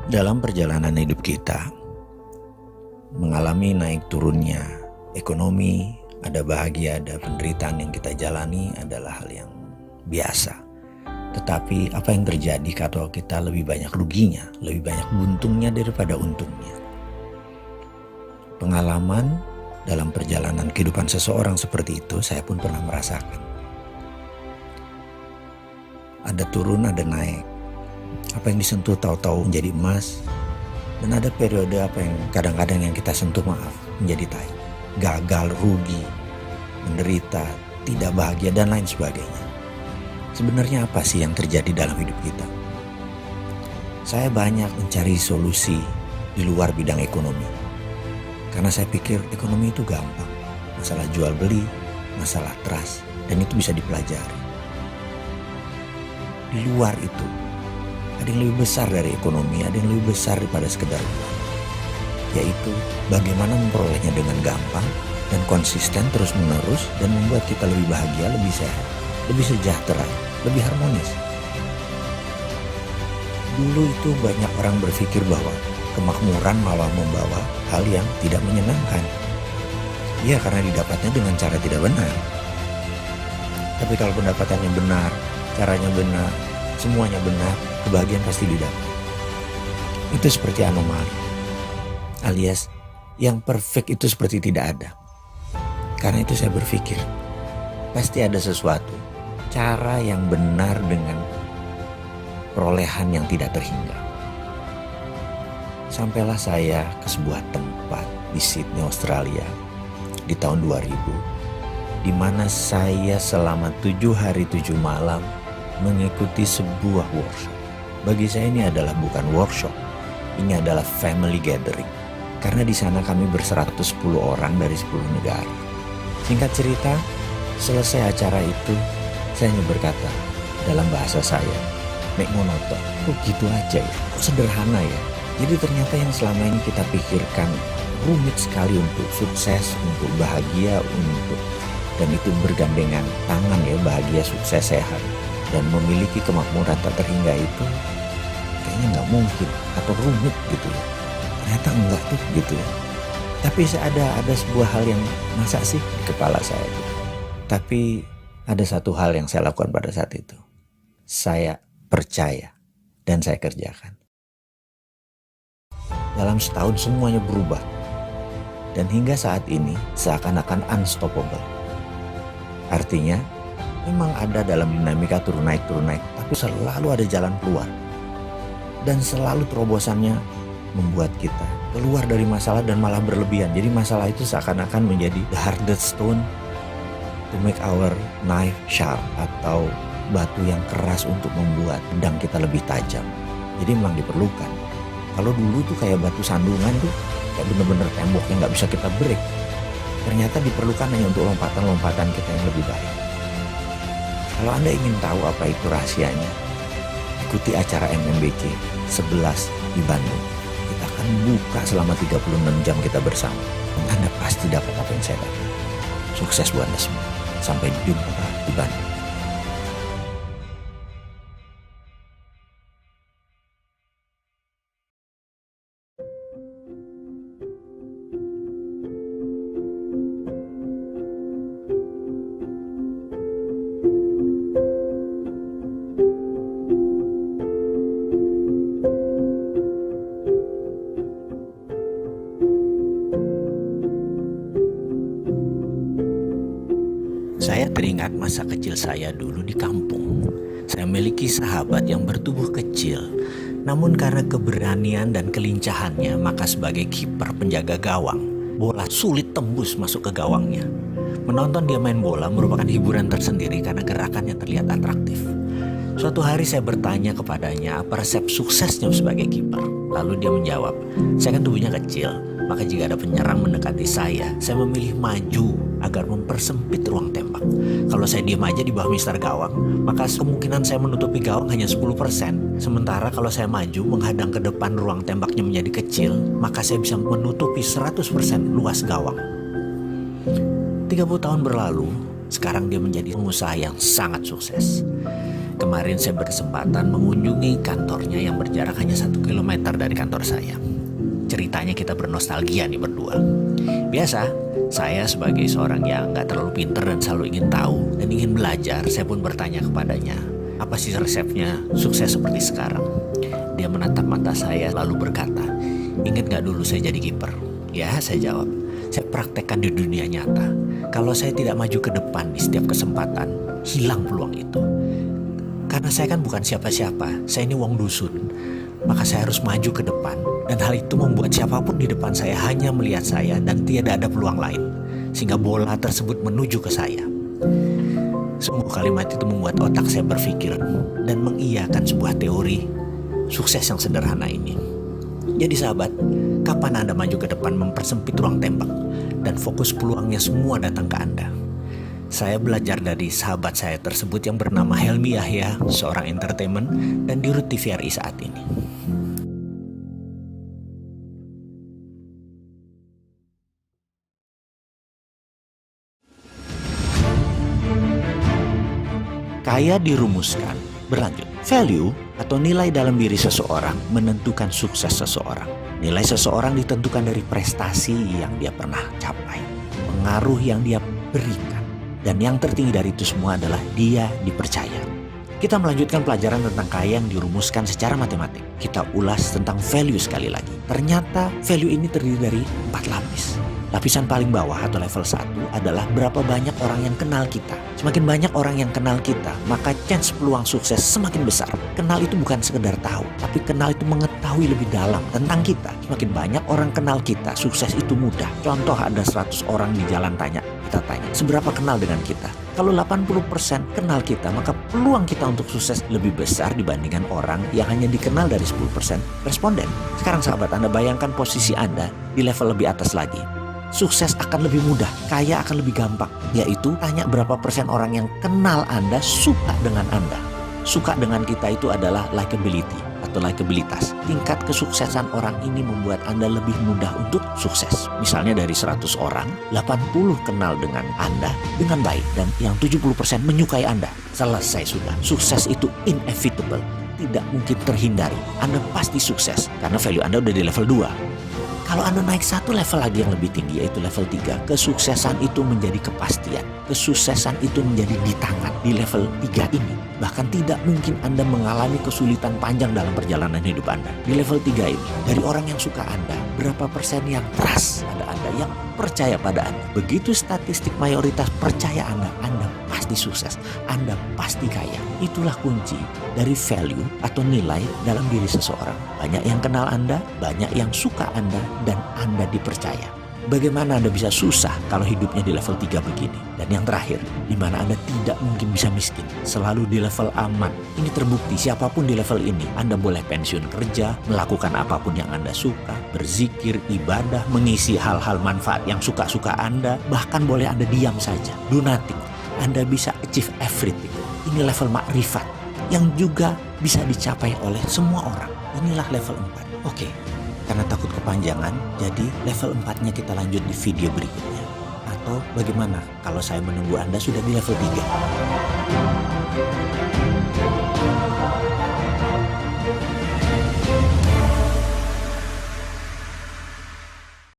Dalam perjalanan hidup kita, mengalami naik turunnya ekonomi, ada bahagia, ada penderitaan yang kita jalani adalah hal yang biasa. Tetapi apa yang terjadi kalau kita lebih banyak ruginya, lebih banyak buntungnya daripada untungnya? Pengalaman dalam perjalanan kehidupan seseorang seperti itu saya pun pernah merasakan. Ada turun, ada naik. Apa yang disentuh tahu-tahu menjadi emas, dan ada periode apa yang kadang-kadang yang kita sentuh menjadi tai, gagal, rugi, menderita, tidak bahagia dan lain sebagainya. Sebenarnya apa sih yang terjadi dalam hidup kita? Saya banyak mencari solusi di luar bidang ekonomi, karena saya pikir ekonomi itu gampang, masalah jual beli, masalah trust, dan itu bisa dipelajari. Di luar itu ada yang lebih besar dari ekonomi, ada yang lebih besar daripada sekedar uang, yaitu bagaimana memperolehnya dengan gampang dan konsisten terus-menerus dan membuat kita lebih bahagia, lebih sehat, lebih sejahtera, lebih harmonis. Dulu itu banyak orang berpikir bahwa kemakmuran malah membawa hal yang tidak menyenangkan. Ya, karena didapatnya dengan cara tidak benar. Tapi kalau pendapatannya benar, caranya benar, semuanya benar, kebahagiaan pasti didapat. Itu seperti anomali, alias yang perfect itu seperti tidak ada. Karena itu saya berpikir, pasti ada sesuatu, cara yang benar dengan perolehan yang tidak terhingga. Sampailah saya ke sebuah tempat di Sydney, Australia di tahun 2000, di mana saya selama 7 hari 7 malam mengikuti sebuah workshop. Bagi saya ini adalah bukan workshop, ini adalah family gathering. Karena di sana kami ber-110 orang dari 10 negara. Singkat cerita, selesai acara itu, saya hanya berkata dalam bahasa saya, mek monoton, kok gitu aja ya, kok sederhana ya. Jadi ternyata yang selama ini kita pikirkan rumit sekali untuk sukses, untuk bahagia, dan itu bergandengan tangan ya, bahagia, sukses, sehat, dan memiliki kemakmuran tak terhingga itu kayaknya nggak mungkin atau rumit gitu ya. Ternyata enggak tuh gitu ya. Tapi ada sebuah hal yang masa sih di kepala saya gitu. Tapi ada satu hal yang saya lakukan pada saat itu. Saya percaya dan saya kerjakan. Dalam setahun semuanya berubah. Dan hingga saat ini seakan-akan unstoppable. Artinya memang ada dalam dinamika turun naik, tapi selalu ada jalan keluar. Dan selalu terobosannya membuat kita keluar dari masalah dan malah berlebihan. Jadi masalah itu seakan-akan menjadi the hardest stone to make our knife sharp, atau batu yang keras untuk membuat pedang kita lebih tajam. Jadi memang diperlukan. Kalau dulu tuh kayak batu sandungan tuh, kayak bener-bener tembok yang gak bisa kita break. Ternyata diperlukan hanya untuk lompatan-lompatan kita yang lebih baik. Kalau Anda ingin tahu apa itu rahasianya, ikuti acara MMBC 11 di Bandung. Kita akan buka selama 36 jam kita bersama. Dan Anda pasti dapat apa yang saya dapat. Sukses buat Anda semua. Sampai jumpa di Bandung. Saya teringat masa kecil saya dulu di kampung. Saya memiliki sahabat yang bertubuh kecil, namun karena keberanian dan kelincahannya, maka sebagai kiper penjaga gawang, bola sulit tembus masuk ke gawangnya. Menonton dia main bola merupakan hiburan tersendiri karena gerakannya terlihat atraktif. Suatu hari saya bertanya kepadanya apa resep suksesnya sebagai kiper. Lalu dia menjawab, saya kan tubuhnya kecil, maka jika ada penyerang mendekati saya memilih maju agar mempersempit ruang tembak. Kalau saya diam aja di bawah mister gawang, maka kemungkinan saya menutupi gawang hanya 10%. Sementara kalau saya maju menghadang ke depan, ruang tembaknya menjadi kecil, maka saya bisa menutupi 100% luas gawang. 30 tahun berlalu, sekarang dia menjadi pengusaha yang sangat sukses. Kemarin saya berkesempatan mengunjungi kantornya yang berjarak hanya 1 kilometer dari kantor saya. Ceritanya kita bernostalgia nih berdua. Biasa, saya sebagai seorang yang gak terlalu pinter dan selalu ingin tahu dan ingin belajar, saya pun bertanya kepadanya, apa sih resepnya sukses seperti sekarang? Dia menatap mata saya lalu berkata, ingat gak dulu saya jadi kiper? Ya, saya jawab, saya praktekkan di dunia nyata. Kalau saya tidak maju ke depan di setiap kesempatan, hilang peluang itu. Karena saya kan bukan siapa-siapa, saya ini wong dusun. Maka saya harus maju ke depan. Dan hal itu membuat siapapun di depan saya hanya melihat saya dan tidak ada peluang lain. Sehingga bola tersebut menuju ke saya. Sungguh kalimat itu membuat otak saya berpikir dan mengiyakan sebuah teori sukses yang sederhana ini. Jadi sahabat, kapan Anda maju ke depan mempersempit ruang tembak dan fokus peluangnya semua datang ke Anda? Saya belajar dari sahabat saya tersebut yang bernama Helmi Yahya, seorang entertainment dan dirut TVRI saat ini. Kaya dirumuskan, berlanjut. Value atau nilai dalam diri seseorang menentukan sukses seseorang. Nilai seseorang ditentukan dari prestasi yang dia pernah capai, pengaruh yang dia berikan. Dan yang tertinggi dari itu semua adalah dia dipercaya. Kita melanjutkan pelajaran tentang kaya yang dirumuskan secara matematik. Kita ulas tentang value sekali lagi. Ternyata value ini terdiri dari 4 lapis. Lapisan paling bawah atau level 1 adalah berapa banyak orang yang kenal kita. Semakin banyak orang yang kenal kita, maka chance peluang sukses semakin besar. Kenal itu bukan sekedar tahu, tapi kenal itu mengetahui lebih dalam tentang kita. Semakin banyak orang kenal kita, sukses itu mudah. Contoh ada 100 orang di jalan kita tanya, seberapa kenal dengan kita? Kalau 80% kenal kita, maka peluang kita untuk sukses lebih besar dibandingkan orang yang hanya dikenal dari 10% responden. Sekarang sahabat, Anda bayangkan posisi Anda di level lebih atas lagi. Sukses akan lebih mudah, kaya akan lebih gampang. Yaitu tanya berapa persen orang yang kenal Anda suka dengan Anda. Suka dengan kita itu adalah likability atau likabilitas. Tingkat kesuksesan orang ini membuat Anda lebih mudah untuk sukses. Misalnya dari 100 orang, 80 kenal dengan Anda dengan baik dan yang 70% menyukai Anda. Selesai sudah. Sukses itu inevitable, tidak mungkin terhindari. Anda pasti sukses karena value Anda udah di level 2. Kalau Anda naik 1 level lagi yang lebih tinggi, yaitu level 3, kesuksesan itu menjadi kepastian. Kesuksesan itu menjadi di tangan di level 3 ini. Bahkan tidak mungkin Anda mengalami kesulitan panjang dalam perjalanan hidup Anda. Di level 3 ini, dari orang yang suka Anda, berapa persen yang trust pada Anda, yang percaya pada Anda. Begitu statistik mayoritas percaya Anda pasti sukses, Anda pasti kaya. Itulah kunci dari value atau nilai dalam diri seseorang. Banyak yang kenal Anda, banyak yang suka Anda, dan Anda dipercaya. Bagaimana Anda bisa susah kalau hidupnya di level 3 begini? Dan yang terakhir, di mana Anda tidak mungkin bisa miskin, selalu di level aman. Ini terbukti siapapun di level ini, Anda boleh pensiun kerja, melakukan apapun yang Anda suka, berzikir, ibadah, mengisi hal-hal manfaat yang suka-suka Anda, bahkan boleh Anda diam saja, do nothing. Anda bisa achieve everything. Ini level makrifat yang juga bisa dicapai oleh semua orang. Inilah level 4. Oke, karena takut kepanjangan, jadi level 4-nya kita lanjut di video berikutnya. Atau bagaimana kalau saya menunggu Anda sudah di level 3?